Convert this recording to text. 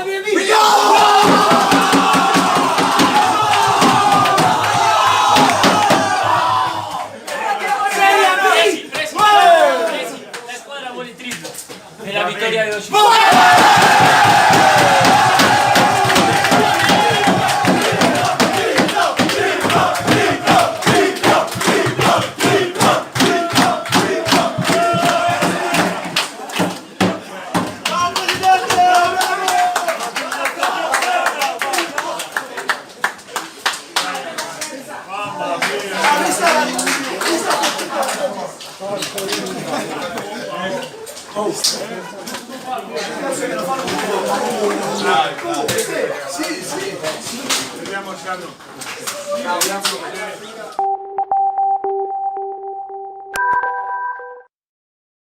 l'abbia visto! La squadra vuole il triplo e la vittoria dello Scipolo. Sì, sì. Vediamo Ciano.